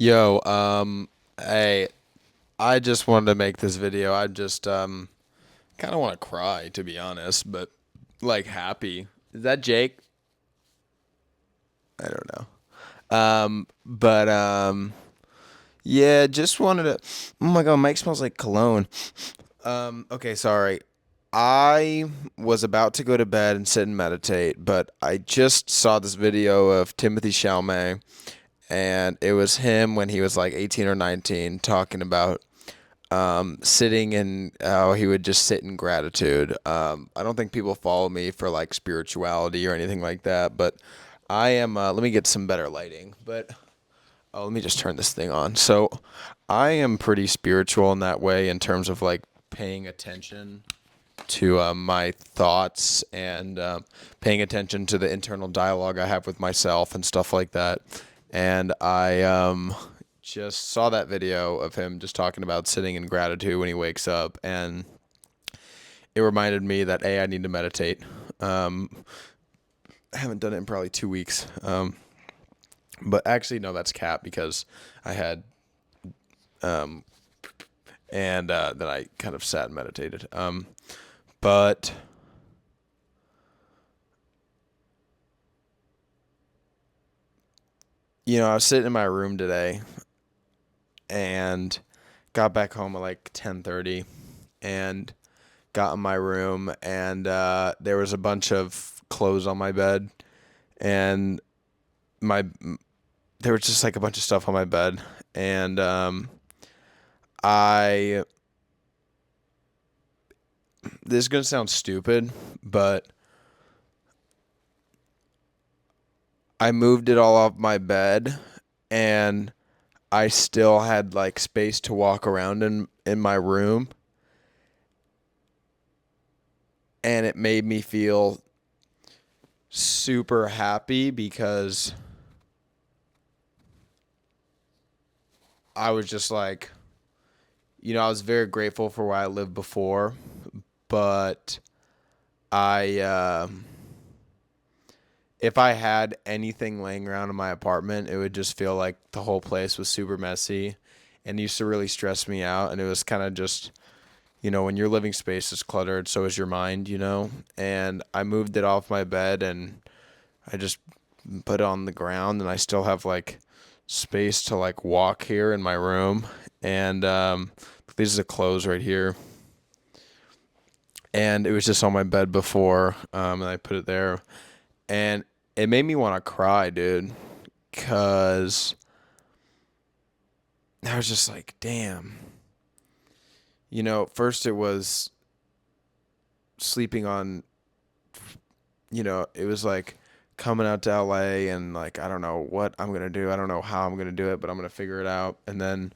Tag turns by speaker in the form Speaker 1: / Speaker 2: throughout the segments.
Speaker 1: Yo, hey, I just wanted to make this video. I just kind of want to cry to be honest, but like happy. Is that Jake? I don't know. But yeah, just wanted to. Oh my God, Mike smells like cologne. Okay, sorry. I was about to go to bed and sit and meditate, but I just saw this video of Timothy Chalamet, and it was him when he was like 18 or 19 talking about sitting and how he would just sit in gratitude. I don't think people follow me for like spirituality or anything like that, but I am. Let me get some better lighting. But oh, let me just turn this thing on. So I am pretty spiritual in that way in terms of like paying attention to my thoughts and paying attention to the internal dialogue I have with myself and stuff like that. And I just saw that video of him just talking about sitting in gratitude when he wakes up, and it reminded me that I need to meditate. Um, I haven't done it in probably 2 weeks, but actually no, that's cap because I had um, and then I kind of sat and meditated. But I was sitting in my room today and got back home at like 10:30 and got in my room, and there was a bunch of clothes on my bed, and my there was just like a bunch of stuff on my bed, and I this is gonna sound stupid, but I moved it all off my bed, and I still had like space to walk around in my room, and it made me feel super happy because I was just like, I was very grateful for where I lived before, but I, if I had anything laying around in my apartment, it would just feel like the whole place was super messy and used to really stress me out. And it was kind of just, when your living space is cluttered, so is your mind. And I moved it off my bed and I just put it on the ground, and I still have like space to like walk here in my room. And these are the clothes right here. And it was just on my bed before, and I put it there, and it made me want to cry, dude, because I was just like, damn. First it was sleeping on, it was like coming out to LA, and like, I don't know what I'm going to do. I don't know how I'm going to do it, but I'm going to figure it out. And then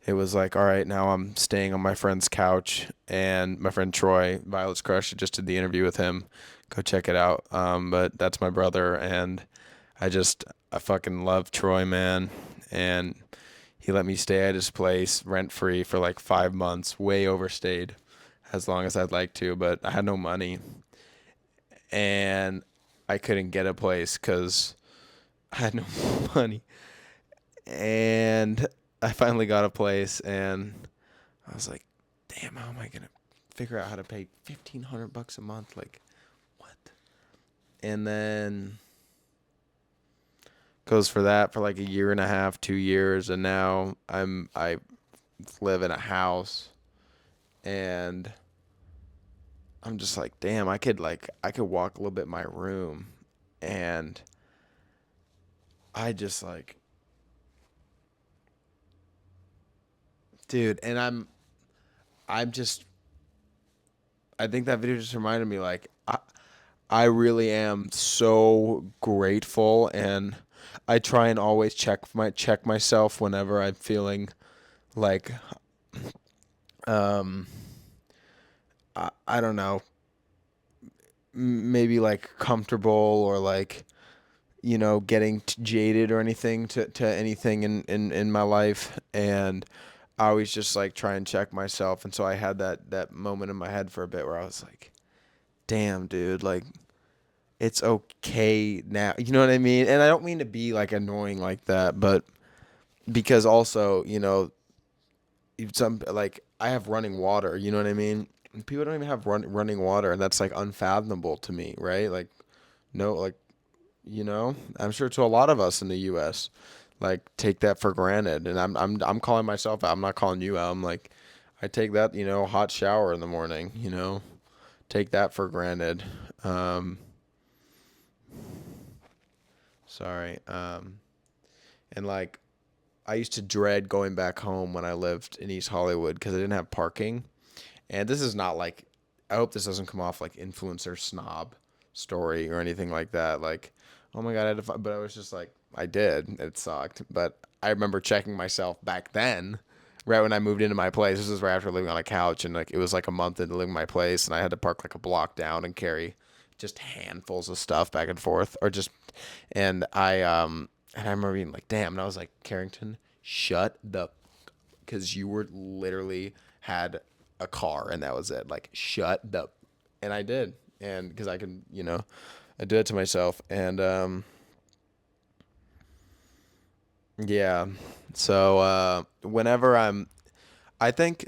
Speaker 1: it was like, all right, now I'm staying on my friend's couch, and my friend Troy, Violet's crush, I just did the interview with him. Go check it out. But that's my brother, and I fucking love Troy, man. And he let me stay at his place rent free for like 5 months, way overstayed as long as I'd like to, but I had no money, and I couldn't get a place because I had no money. And I finally got a place, and I was like, damn, how am I gonna figure out how to pay $1,500 a month? Like, what? And then goes for that for like a year and a half, 2 years, and now I live in a house, and I'm just like, damn, I could walk a little bit in my room, and I just like, dude, and I'm just I think that video just reminded me like I really am so grateful, and I try and always check myself whenever I'm feeling like um I don't know, maybe like comfortable or like getting jaded or anything to anything in my life, and I always just like try and check myself. And so I had that moment in my head for a bit where I was like, damn, dude, like it's okay now. You know what I mean? And I don't mean to be like annoying like that, but because also, some like I have running water, you know what I mean? And people don't even have running water, and that's like unfathomable to me, right? Like no, like I'm sure to a lot of us in the U.S. like take that for granted, and I'm calling myself out. I'm not calling you out. I'm like, I take that, hot shower in the morning, take that for granted. Um, sorry. And like I used to dread going back home when I lived in East Hollywood because I didn't have parking. And this is not like, I hope this doesn't come off like influencer snob story or anything like that. Like, oh my God, I had to, but I was just like, I did. It sucked. But I remember checking myself back then, right when I moved into my place. This was right after living on a couch, and like it was like a month into living in my place, and I had to park like a block down and carry just handfuls of stuff back and forth, or just, and I remember being like, damn, and I was like, Carrington, shut the, because you were literally had a car and that was it. Like, shut the, and I did, and because I can, I did it to myself, and yeah. So whenever I think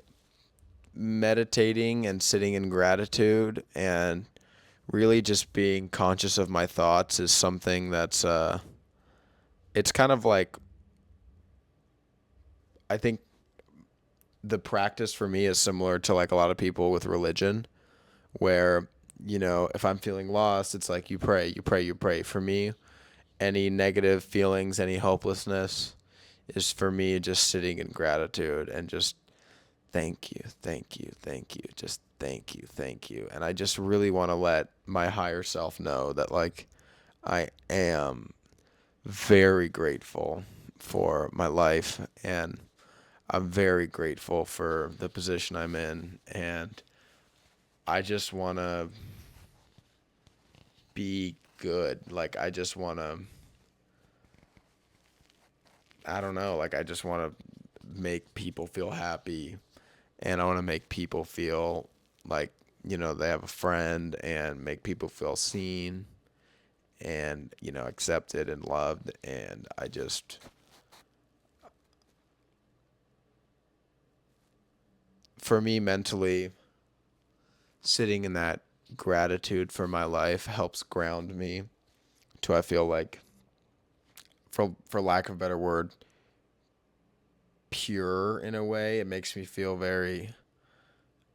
Speaker 1: meditating and sitting in gratitude and really just being conscious of my thoughts is something that's it's kind of like, I think the practice for me is similar to like a lot of people with religion, where if I'm feeling lost, it's like you pray, you pray, you pray. For me, any negative feelings, any hopelessness is for me just sitting in gratitude and just thank you, thank you, thank you, just thank you, thank you. And I just really want to let my higher self know that like I am very grateful for my life, and I'm very grateful for the position I'm in, and I just want to be good. Like I just want to, I don't know, like I just want to make people feel happy, and I want to make people feel like, they have a friend, and make people feel seen and, accepted and loved. And I just, for me mentally, sitting in that gratitude for my life helps ground me to, I feel like, for lack of a better word, pure in a way. It makes me feel very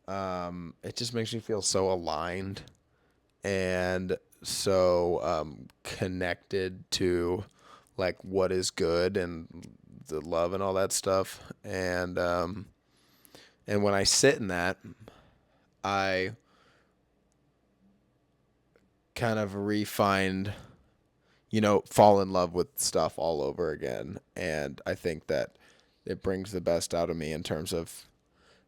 Speaker 1: it just makes me feel so aligned and so connected to like what is good and the love and all that stuff. And when I sit in that, I kind of refind, fall in love with stuff all over again. And I think that it brings the best out of me in terms of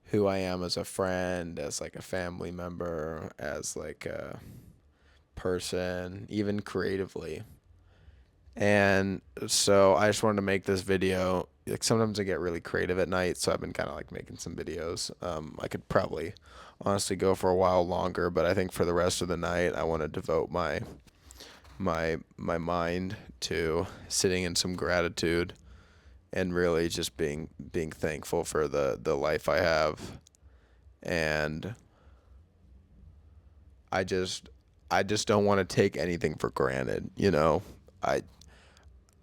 Speaker 1: who I am as a friend, as like a family member, as like a person, even creatively. And so I just wanted to make this video. Like sometimes I get really creative at night, so I've been kind of like making some videos. I could probably honestly go for a while longer, but I think for the rest of the night, I want to devote my mind to sitting in some gratitude and really just being thankful for the life I have. And I just I just don't want to take anything for granted. I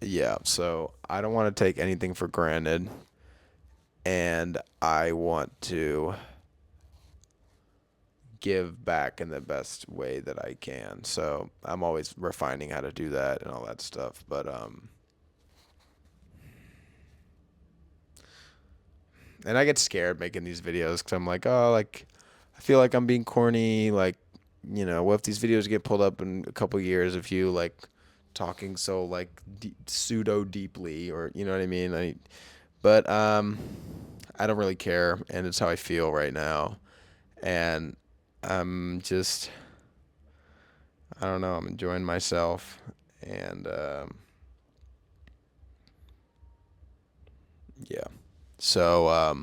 Speaker 1: Yeah, so I don't want to take anything for granted, and I want to give back in the best way that I can. So I'm always refining how to do that and all that stuff. But and I get scared making these videos because I'm like, oh, like I feel like I'm being corny. Like, what if these videos get pulled up in a couple years of you like talking so like pseudo deeply, or you know what I mean? But I don't really care, and it's how I feel right now. And I'm just, I don't know, I'm enjoying myself. And yeah. So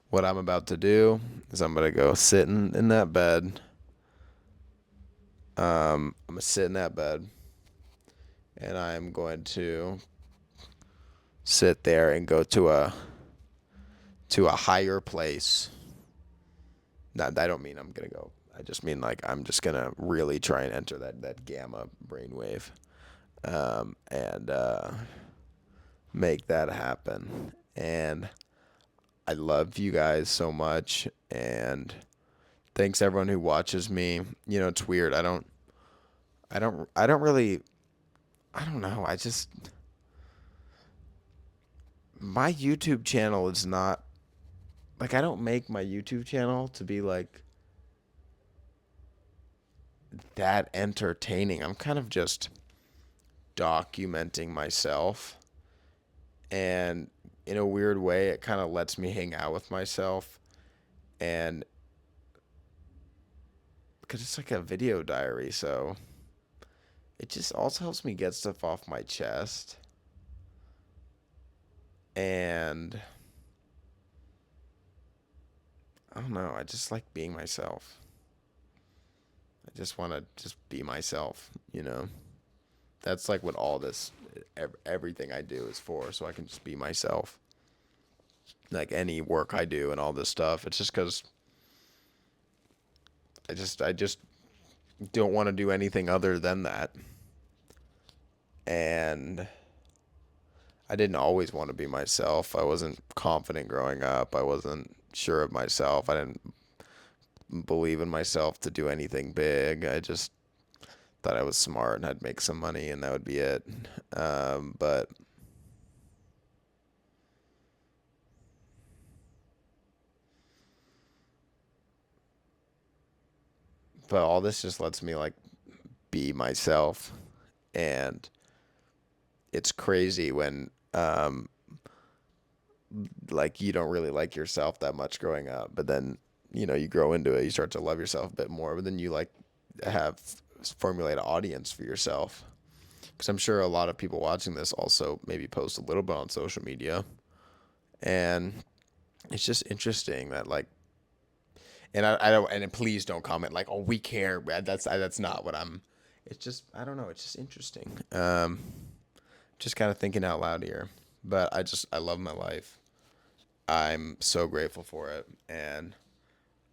Speaker 1: what I'm about to do is I'm gonna go sit in that bed. I'm gonna sit in that bed, and I'm going to sit there and go to a higher place. Not, I don't mean I'm gonna go. I just mean like I'm just gonna really try and enter that gamma brainwave, and make that happen. And I love you guys so much, and thanks everyone who watches me. You know, it's weird. I don't really. I don't know. I just my YouTube channel is not like I don't make my YouTube channel to be like that entertaining. I'm kind of just documenting myself, and in a weird way it kind of lets me hang out with myself, and because it's like a video diary, so it just also helps me get stuff off my chest, and I don't know, I just like being myself. I just want to just be myself, you know. That's like what all this everything I do is for, so I can just be myself. Like any work I do and all this stuff, it's just cuz I just don't want to do anything other than that. And I didn't always want to be myself. I wasn't confident growing up. I wasn't sure of myself. I didn't believe in myself to do anything big. I just thought I was smart and I'd make some money and that would be it. But all this just lets me like be myself, and it's crazy when like you don't really like yourself that much growing up, but then you know you grow into it, you start to love yourself a bit more, but then you like have formulate an audience for yourself, because I'm sure a lot of people watching this also maybe post a little bit on social media, and it's just interesting that like, and I don't, and please don't comment like, oh, we care, Brad. That's not what I'm. It's just I don't know. It's just interesting. Just kind of thinking out loud here, but I love my life. I'm so grateful for it, and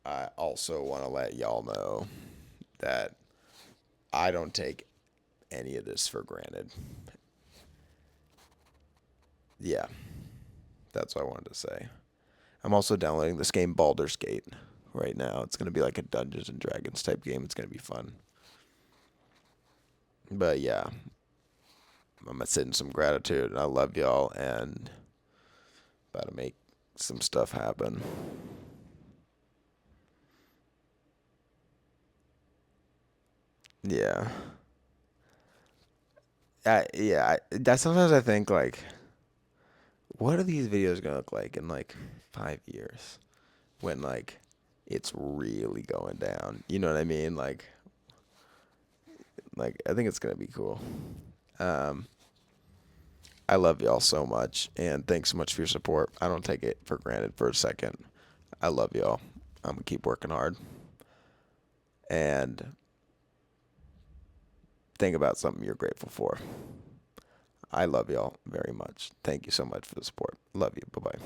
Speaker 1: I also want to let y'all know that I don't take any of this for granted. Yeah, that's what I wanted to say. I'm also downloading this game Baldur's Gate right now. It's gonna be like a Dungeons and Dragons type game. It's gonna be fun. But yeah, I'm gonna sit in some gratitude, and I love y'all, and about to make some stuff happen. Yeah, that sometimes I think like, what are these videos gonna look like in like 5 years when like it's really going down? You know what I mean? Like I think it's gonna be cool. Um, I love y'all so much, and thanks so much for your support. I don't take it for granted for a second. I love y'all. I'm gonna keep working hard and think about something you're grateful for. I love y'all very much. Thank you so much for the support. Love you. Bye bye.